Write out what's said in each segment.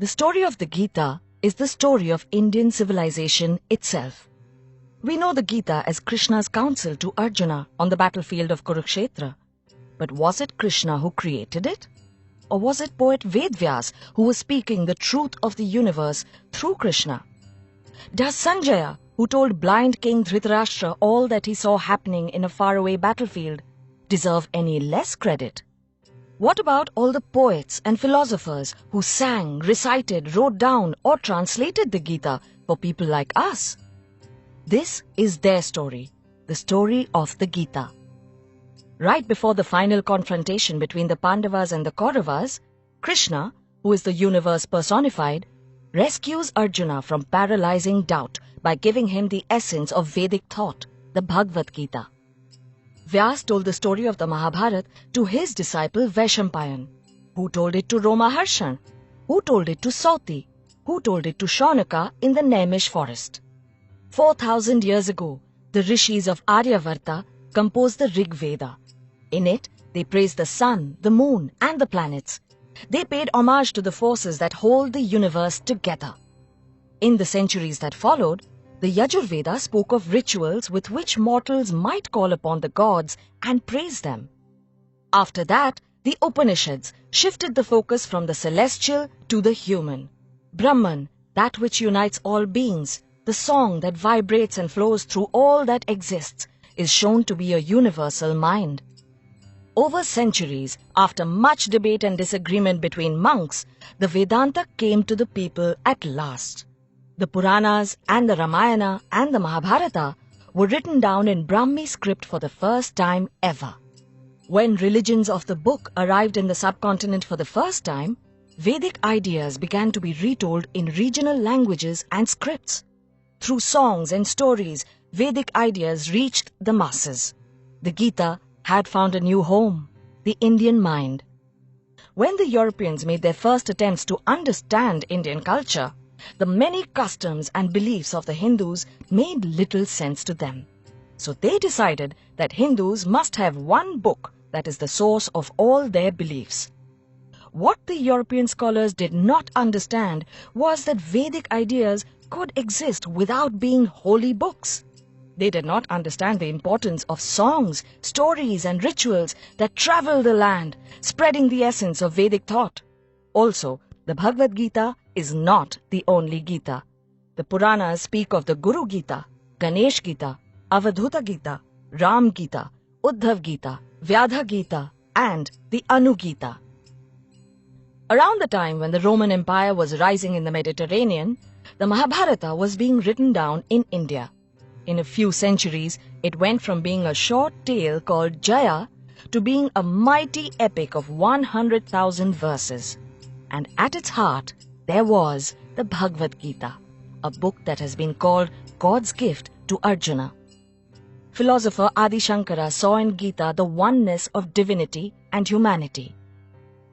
The story of the Gita is the story of Indian civilization itself. We know the Gita as Krishna's counsel to Arjuna on the battlefield of Kurukshetra. But was it Krishna who created it? Or was it poet Vedvyas who was speaking the truth of the universe through Krishna? Does Sanjaya, who told blind King Dhritarashtra all that he saw happening in a faraway battlefield, deserve any less credit? What about all the poets and philosophers who sang, recited, wrote down or translated the Gita for people like us? This is their story, the story of the Gita. Right before the final confrontation between the Pandavas and the Kauravas, Krishna, who is the universe personified, rescues Arjuna from paralyzing doubt by giving him the essence of Vedic thought, the Bhagavad Gita. Vyas told the story of the Mahabharata to his disciple Vaishampayan, who told it to Romaharshan, who told it to Sauti, who told it to Shaunaka in the Naimish forest. 4,000 years ago, the rishis of Aryavarta composed the Rig Veda. In it, they praised the sun, the moon and the planets. They paid homage to the forces that hold the universe together. In the centuries that followed, the Yajurveda spoke of rituals with which mortals might call upon the gods and praise them. After that, the Upanishads shifted the focus from the celestial to the human. Brahman, that which unites all beings, the song that vibrates and flows through all that exists, is shown to be a universal mind. Over centuries, after much debate and disagreement between monks, the Vedanta came to the people at last. The Puranas and the Ramayana and the Mahabharata were written down in Brahmi script for the first time ever. When religions of the book arrived in the subcontinent for the first time, Vedic ideas began to be retold in regional languages and scripts. Through songs and stories, Vedic ideas reached the masses. The Gita had found a new home, the Indian mind. When the Europeans made their first attempts to understand Indian culture, the many customs and beliefs of the Hindus made little sense to them. So they decided that Hindus must have one book that is the source of all their beliefs. What the European scholars did not understand was that Vedic ideas could exist without being holy books. They did not understand the importance of songs, stories and rituals that travel the land, spreading the essence of Vedic thought. Also, the Bhagavad Gita is not the only Gita. The Puranas speak of the Guru Gita, Ganesh Gita, Avadhuta Gita, Ram Gita, Uddhav Gita, Vyadha Gita and the Anu Gita. Around the time when the Roman Empire was rising in the Mediterranean, the Mahabharata was being written down in India. In a few centuries, it went from being a short tale called Jaya to being a mighty epic of 100,000 verses. And at its heart, there was the Bhagavad Gita, a book that has been called God's gift to Arjuna. Philosopher Adi Shankara saw in Gita the oneness of divinity and humanity.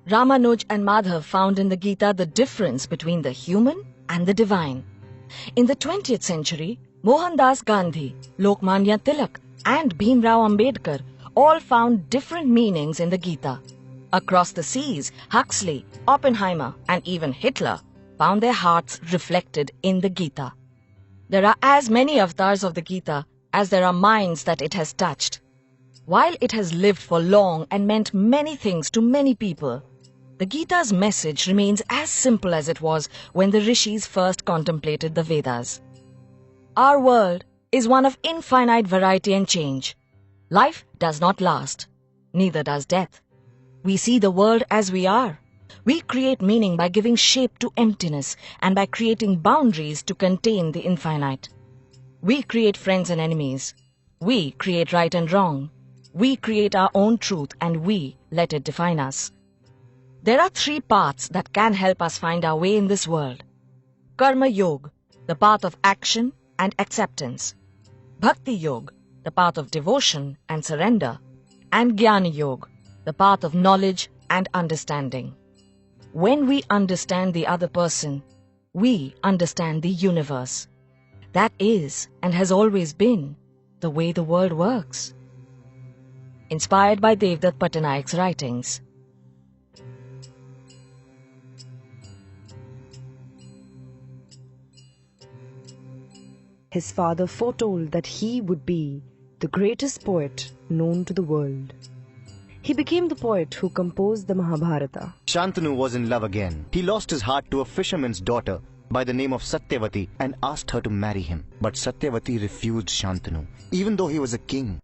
Ramanuj and Madhav found in the Gita the difference between the human and the divine. In the 20th century, Mohandas Gandhi, Lokmanya Tilak and Bhimrao Ambedkar all found different meanings in the Gita. Across the seas, Huxley, Oppenheimer and even Hitler found their hearts reflected in the Gita. There are as many avatars of the Gita as there are minds that it has touched. While it has lived for long and meant many things to many people, the Gita's message remains as simple as it was when the rishis first contemplated the Vedas. Our world is one of infinite variety and change. Life does not last, neither does death. We see the world as we are. We create meaning by giving shape to emptiness and by creating boundaries to contain the infinite. We create friends and enemies. We create right and wrong. We create our own truth and we let it define us. There are 3 paths that can help us find our way in this world. Karma Yoga, the path of action and acceptance. Bhakti Yoga, the path of devotion and surrender. And Jnana Yoga, the path of knowledge and understanding. When we understand the other person, we understand the universe. That is and has always been the way the world works. Inspired by Devdutt Pattanayak's writings. his father foretold that he would be the greatest poet known to the world. He became the poet who composed the Mahabharata. Shantanu was in love again. He lost his heart to a fisherman's daughter by the name of Satyavati and asked her to marry him. But Satyavati refused Shantanu, even though he was a king.